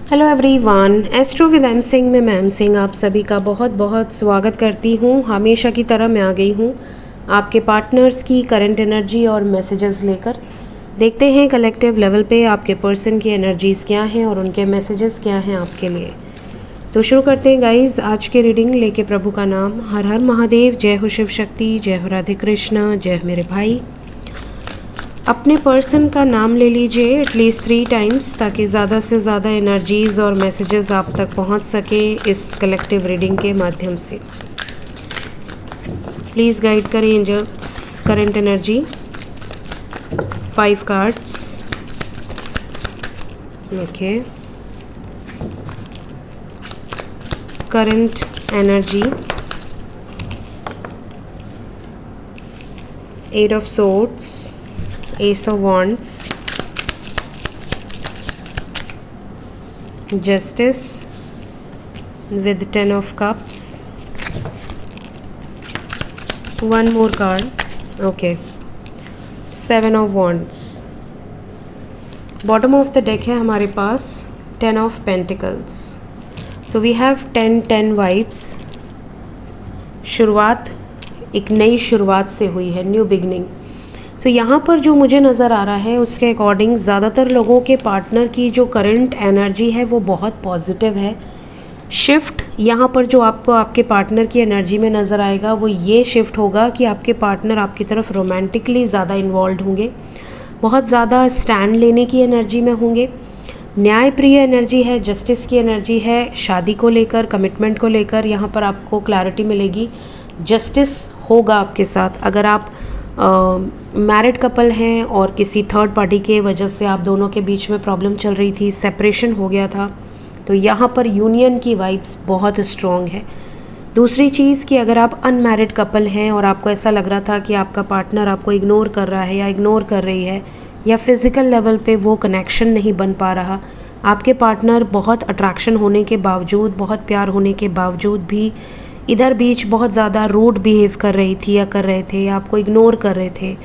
Hello everyone, astro with M Singh में ma'am Singh आप सभी का बहुत बहुत स्वागत करती हूँ। हमेशा की तरह मैं आ गई हूँ आपके पार्टनर्स की करंट एनर्जी और मैसेजेस लेकर। देखते हैं कलेक्टिव लेवल पे आपके पर्सन की एनर्जीज़ क्या हैं और उनके मैसेजेस क्या हैं आपके लिए। तो शुरू करते हैं गाइज आज की रीडिंग लेके प्रभु का नाम। हर हर महादेव, जय हो शिव शक्ति, जय हो राधे कृष्ण, जय हो मेरे भाई। अपने पर्सन का नाम ले लीजिए एटलीस्ट 3 टाइम्स ताकि ज़्यादा से ज़्यादा एनर्जीज़ और मैसेजेस आप तक पहुंच सकें इस कलेक्टिव रीडिंग के माध्यम से। प्लीज़ गाइड करें angels current energy. 5 cards. Okay, current energy, 8 of swords, Ace of Wands, Justice with 10 of Cups, one more card, okay, 7 of Wands. Bottom of the deck है हमारे पास 10 of Pentacles. So we have 10-10 vibes. शुरुआत एक नई शुरुआत से हुई है, new beginning. तो यहाँ पर जो मुझे नज़र आ रहा है उसके अकॉर्डिंग ज़्यादातर लोगों के पार्टनर की जो करंट एनर्जी है वो बहुत पॉजिटिव है। शिफ्ट यहाँ पर जो आपको आपके पार्टनर की एनर्जी में नज़र आएगा वो ये शिफ्ट होगा कि आपके पार्टनर आपकी तरफ रोमांटिकली ज़्यादा इन्वॉल्व होंगे, बहुत ज़्यादा स्टैंड लेने की एनर्जी में होंगे। न्यायप्रिय एनर्जी है, जस्टिस की एनर्जी है, शादी को लेकर, कमिटमेंट को लेकर यहाँ पर आपको क्लैरिटी मिलेगी। जस्टिस होगा आपके साथ। अगर आप मैरिड कपल हैं और किसी थर्ड पार्टी के वजह से आप दोनों के बीच में प्रॉब्लम चल रही थी, सेपरेशन हो गया था, तो यहाँ पर यूनियन की वाइब्स बहुत स्ट्रॉन्ग है। दूसरी चीज़ कि अगर आप अनमैरिड कपल हैं और आपको ऐसा लग रहा था कि आपका पार्टनर आपको इग्नोर कर रहा है या इग्नोर कर रही है या फिज़िकल लेवल पे वो कनेक्शन नहीं बन पा रहा, आपके पार्टनर बहुत अट्रैक्शन होने के बावजूद, बहुत प्यार होने के बावजूद भी इधर बीच बहुत ज़्यादा रूड बिहेव कर रही थी या कर रहे थे या आपको इग्नोर कर रहे थे,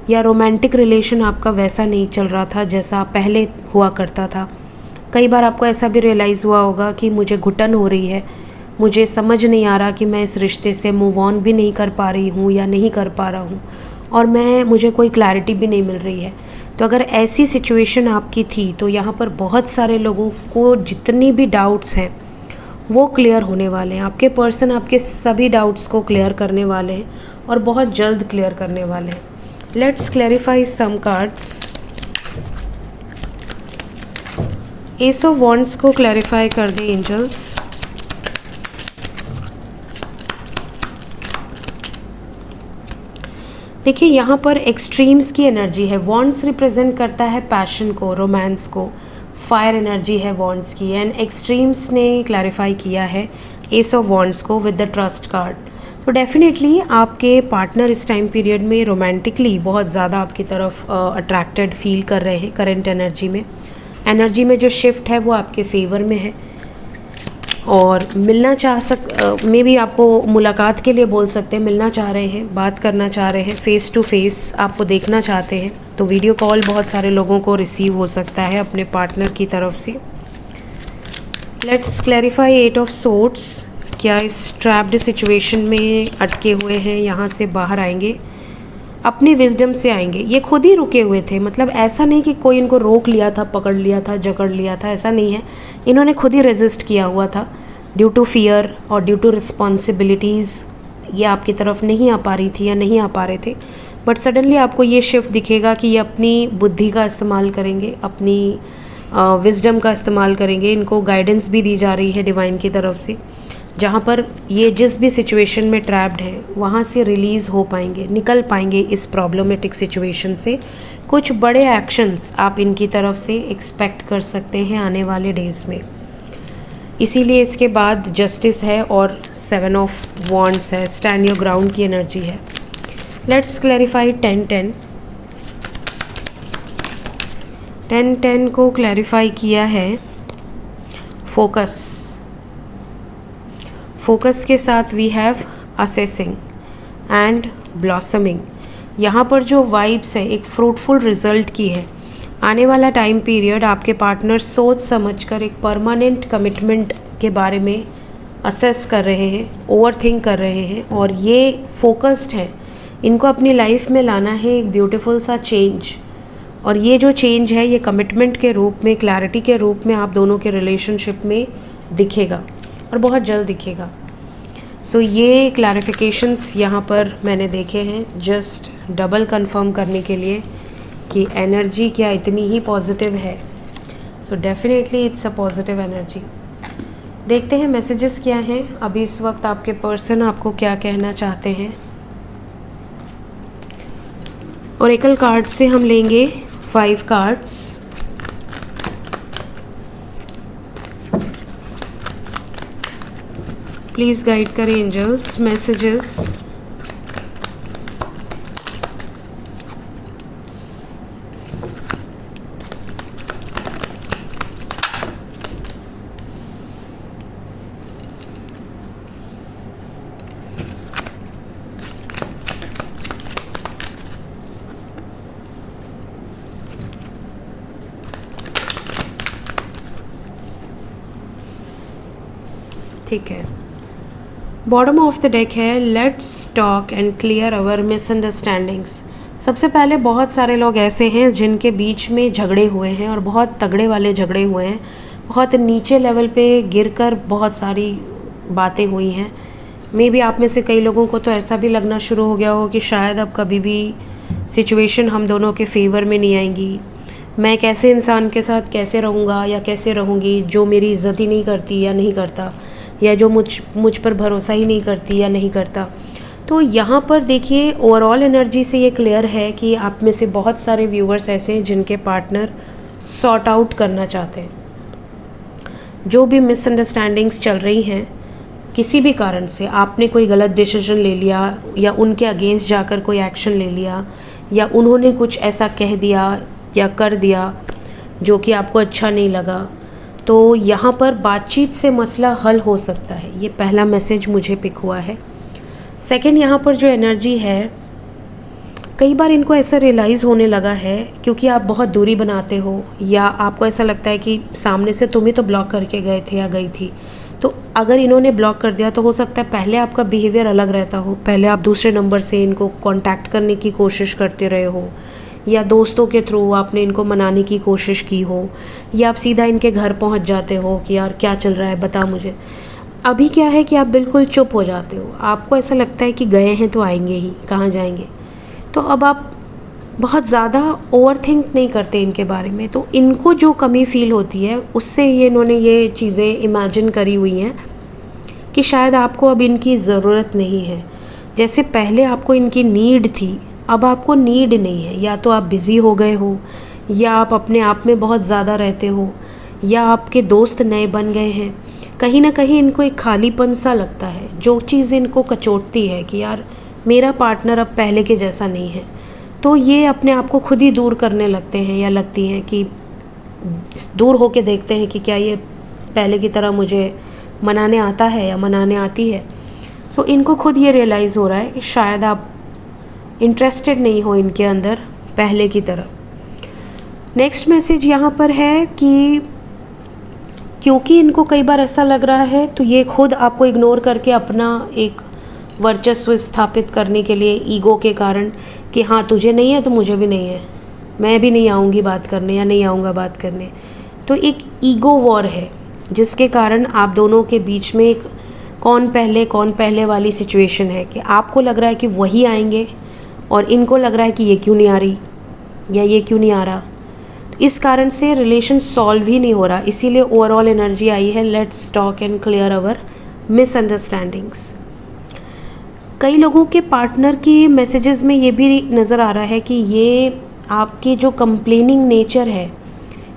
या रोमांटिक रिलेशन आपका वैसा नहीं चल रहा था जैसा पहले हुआ करता था। कई बार आपको ऐसा भी रियलाइज़ हुआ होगा कि मुझे घुटन हो रही है, मुझे समझ नहीं आ रहा कि मैं इस रिश्ते से मूव ऑन भी नहीं कर पा रही हूँ या नहीं कर पा रहा हूँ, और मुझे कोई क्लैरिटी भी नहीं मिल रही है। तो अगर ऐसी सिचुएशन आपकी थी तो यहाँ पर बहुत सारे लोगों को जितनी भी डाउट्स हैं वो क्लियर होने वाले हैं। आपके पर्सन आपके सभी डाउट्स को क्लियर करने वाले हैं और बहुत जल्द क्लियर करने वाले हैं। Let's clarify some cards. Ace of wands को क्लैरिफाई कर दें एंजल्स। देखिए यहाँ पर एक्सट्रीम्स की एनर्जी है। वॉन्ड्स रिप्रेजेंट करता है पैशन को, रोमांस को, फायर एनर्जी है वॉन्ड्स की, एंड एक्सट्रीम्स ने क्लैरिफाई किया है एस ऑफ वॉन्ड्स को विद द ट्रस्ट कार्ड। तो डेफिनेटली आपके पार्टनर इस टाइम पीरियड में रोमांटिकली बहुत ज़्यादा आपकी तरफ अट्रैक्टेड फील कर रहे हैं। करंट एनर्जी में जो शिफ्ट है वो आपके फेवर में है और मे भी आपको मुलाकात के लिए बोल सकते हैं, मिलना चाह रहे हैं, बात करना चाह रहे हैं, फेस टू फेस आपको देखना चाहते हैं। तो वीडियो कॉल बहुत सारे लोगों को रिसीव हो सकता है अपने पार्टनर की तरफ से। Let's clarify 8 of swords. क्या इस ट्रैप्ड सिचुएशन में अटके हुए हैं, यहाँ से बाहर आएंगे, अपनी विजडम से आएंगे। ये खुद ही रुके हुए थे, मतलब ऐसा नहीं कि कोई इनको रोक लिया था, पकड़ लिया था, जकड़ लिया था, ऐसा नहीं है। इन्होंने खुद ही रेजिस्ट किया हुआ था ड्यू टू फियर और ड्यू टू रिस्पॉन्सिबिलिटीज़। ये आपकी तरफ नहीं आ पा रही थी या नहीं आ पा रहे थे, बट सडनली आपको ये शिफ्ट दिखेगा कि ये अपनी बुद्धि का इस्तेमाल करेंगे, अपनी विजडम का इस्तेमाल करेंगे। इनको गाइडेंस भी दी जा रही है डिवाइन की तरफ से, जहाँ पर ये जिस भी सिचुएशन में ट्रैप्ड है वहाँ से रिलीज़ हो पाएंगे, निकल पाएंगे इस प्रॉब्लमेटिक सिचुएशन से। कुछ बड़े एक्शंस आप इनकी तरफ से एक्सपेक्ट कर सकते हैं आने वाले डेज़ में। इसीलिए इसके बाद जस्टिस है और 7 ऑफ वॉन्ड्स है, स्टैंड योर ग्राउंड की एनर्जी है। Let's clarify 10-10। 10-10 को क्लैरिफाई किया है फोकस के साथ we have assessing and blossoming. यहाँ पर जो वाइब्स है एक फ्रूटफुल रिजल्ट की है। आने वाला टाइम पीरियड आपके पार्टनर सोच समझकर एक परमानेंट कमिटमेंट के बारे में असेस कर रहे हैं, ओवरथिंक कर रहे हैं और ये फोकस्ड है। इनको अपनी लाइफ में लाना है एक ब्यूटीफुल सा चेंज, और ये जो चेंज है ये कमिटमेंट के रूप में, क्लैरिटी के रूप में आप दोनों के रिलेशनशिप में दिखेगा और बहुत जल्द दिखेगा। सो ये क्लैरिफिकेशंस यहाँ पर मैंने देखे हैं जस्ट डबल कंफर्म करने के लिए कि एनर्जी क्या इतनी ही पॉजिटिव है। So definitely it's a positive energy. देखते हैं मैसेजेस क्या हैं अभी इस वक्त, आपके पर्सन आपको क्या कहना चाहते हैं। ओरेकल कार्ड से हम लेंगे 5 कार्ड्स। प्लीज़ गाइड करें एंजल्स मैसेजेस। ठीक है, बॉटम ऑफ द डेक है let's talk and clear our misunderstandings. सबसे पहले बहुत सारे लोग ऐसे हैं जिनके बीच में झगड़े हुए हैं और बहुत तगड़े वाले झगड़े हुए हैं, बहुत नीचे लेवल पे गिरकर बहुत सारी बातें हुई हैं। मे बी आप में से कई लोगों को तो ऐसा भी लगना शुरू हो गया हो कि शायद अब कभी भी सिचुएशन हम दोनों के फेवर में नहीं आएंगी। मैं कैसे इंसान के साथ कैसे रहूँगा या कैसे रहूँगी जो मेरी इज़्ज़त ही नहीं करती या नहीं करता, या जो मुझ पर भरोसा ही नहीं करती या नहीं करता। तो यहाँ पर देखिए ओवरऑल एनर्जी से ये क्लियर है कि आप में से बहुत सारे व्यूअर्स ऐसे हैं जिनके पार्टनर सॉर्ट आउट करना चाहते हैं। जो भी मिसअंडरस्टैंडिंग्स चल रही हैं किसी भी कारण से, आपने कोई गलत डिसीजन ले लिया या उनके अगेंस्ट जाकर कोई एक्शन ले लिया या उन्होंने कुछ ऐसा कह दिया या कर दिया जो कि आपको अच्छा नहीं लगा, तो यहाँ पर बातचीत से मसला हल हो सकता है। ये पहला मैसेज मुझे पिक हुआ है। सेकंड, यहाँ पर जो एनर्जी है, कई बार इनको ऐसा रियलाइज़ होने लगा है क्योंकि आप बहुत दूरी बनाते हो या आपको ऐसा लगता है कि सामने से तुम ही तो ब्लॉक करके गए थे या गई थी, तो अगर इन्होंने ब्लॉक कर दिया तो हो सकता है पहले आपका बिहेवियर अलग रहता हो, पहले आप दूसरे नंबर से इनको कांटेक्ट करने की कोशिश करते रहे हो या दोस्तों के थ्रू आपने इनको मनाने की कोशिश की हो या आप सीधा इनके घर पहुंच जाते हो कि यार क्या चल रहा है बता मुझे। अभी क्या है कि आप बिल्कुल चुप हो जाते हो, आपको ऐसा लगता है कि गए हैं तो आएंगे ही, कहाँ जाएंगे। तो अब आप बहुत ज़्यादा ओवरथिंक नहीं करते इनके बारे में, तो इनको जो कमी फील होती है उससे ये इन्होंने ये चीज़ें इमेजिन करी हुई हैं कि शायद आपको अब इनकी ज़रूरत नहीं है। जैसे पहले आपको इनकी नीड थी, अब आपको नीड नहीं है। या तो आप बिज़ी हो गए हो या आप अपने आप में बहुत ज़्यादा रहते हो या आपके दोस्त नए बन गए हैं। कहीं ना कहीं इनको एक खालीपन सा लगता है, जो चीज़ इनको कचोटती है कि यार मेरा पार्टनर अब पहले के जैसा नहीं है। तो ये अपने आप को खुद ही दूर करने लगते हैं या लगती हैं कि दूर होके देखते हैं कि क्या ये पहले की तरह मुझे मनाने आता है या मनाने आती है। सो इनको खुद ये रियलाइज़ हो रहा है कि शायद आप इंटरेस्टेड नहीं हो इनके अंदर पहले की तरह। नेक्स्ट मैसेज यहाँ पर है कि क्योंकि इनको कई बार ऐसा लग रहा है तो ये खुद आपको इग्नोर करके अपना एक वर्चस्व स्थापित करने के लिए ईगो के कारण कि हाँ तुझे नहीं है तो मुझे भी नहीं है, मैं भी नहीं आऊँगी बात करने या नहीं आऊँगा बात करने। तो एक ईगो वॉर है जिसके कारण आप दोनों के बीच में एक कौन पहले वाली सिचुएशन है कि आपको लग रहा है कि वही आएंगे और इनको लग रहा है कि ये क्यों नहीं आ रही या ये क्यों नहीं आ रहा। तो इस कारण से रिलेशन सॉल्व ही नहीं हो रहा, इसीलिए ओवरऑल एनर्जी आई है let's talk and clear our misunderstandings. कई लोगों के पार्टनर की मैसेजेस में ये भी नज़र आ रहा है कि ये आपकी जो कंप्लेनिंग नेचर है,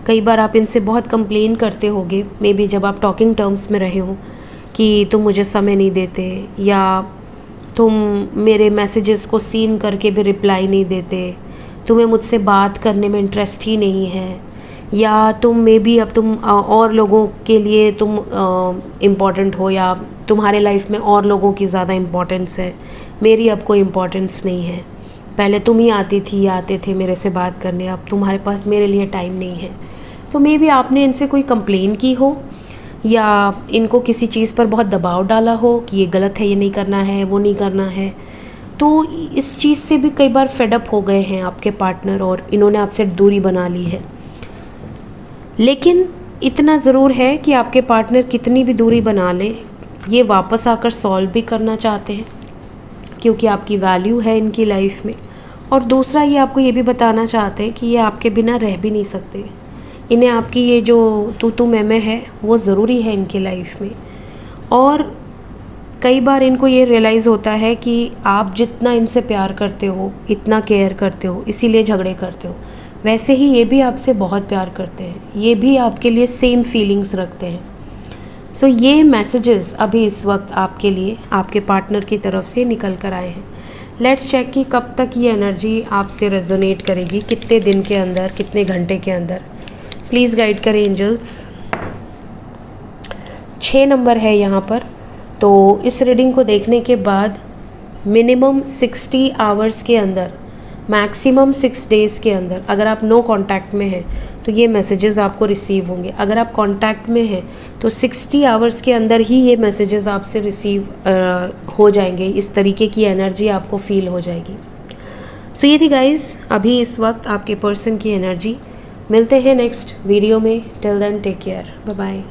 कई बार आप इनसे बहुत कंप्लेन करते होगे, मे बी जब आप टॉकिंग टर्म्स में रहे हो कि तुम मुझे समय नहीं देते या तुम मेरे मैसेजेस को सीन करके भी रिप्लाई नहीं देते, तुम्हें मुझसे बात करने में इंटरेस्ट ही नहीं है, या तुम मे बी अब तुम और लोगों के लिए तुम इम्पॉर्टेंट हो या तुम्हारे लाइफ में और लोगों की ज़्यादा इम्पोर्टेंस है, मेरी अब कोई इम्पोर्टेंस नहीं है, पहले तुम ही आती थी या आते थे मेरे से बात करने, अब तुम्हारे पास मेरे लिए टाइम नहीं है। तो मे बी आपने इनसे कोई कंप्लेन की हो या इनको किसी चीज़ पर बहुत दबाव डाला हो कि ये गलत है, ये नहीं करना है, वो नहीं करना है। तो इस चीज़ से भी कई बार फेडअप हो गए हैं आपके पार्टनर और इन्होंने आपसे दूरी बना ली है। लेकिन इतना ज़रूर है कि आपके पार्टनर कितनी भी दूरी बना लें, ये वापस आकर सॉल्व भी करना चाहते हैं क्योंकि आपकी वैल्यू है इनकी लाइफ में। और दूसरा ये आपको ये भी बताना चाहते हैं कि ये आपके बिना रह भी नहीं सकते। इन्हें आपकी ये जो तू मैं है वो ज़रूरी है इनकी लाइफ में। और कई बार इनको ये रियलाइज़ होता है कि आप जितना इनसे प्यार करते हो, इतना केयर करते हो, इसीलिए झगड़े करते हो, वैसे ही ये भी आपसे बहुत प्यार करते हैं, ये भी आपके लिए सेम फीलिंग्स रखते हैं। सो ये मैसेजेस अभी इस वक्त आपके लिए आपके पार्टनर की तरफ से निकल कर आए हैं। लेट्स चेक कि कब तक ये एनर्जी आपसे रेजोनेट करेगी, कितने दिन के अंदर, कितने घंटे के अंदर। प्लीज़ गाइड करें एंजल्स। 6 नंबर है यहाँ पर। तो इस रीडिंग को देखने के बाद मिनिमम 60 आवर्स के अंदर, मैक्सिमम 6 डेज़ के अंदर, अगर आप नो कांटेक्ट में हैं तो ये मैसेजेस आपको रिसीव होंगे। अगर आप कांटेक्ट में हैं तो 60 आवर्स के अंदर ही ये मैसेजेस आपसे रिसीव हो जाएंगे। इस तरीके की एनर्जी आपको फील हो जाएगी। सो ये थी गाइस अभी इस वक्त आपके पर्सन की एनर्जी। मिलते हैं नेक्स्ट वीडियो में। Till then take care, bye bye.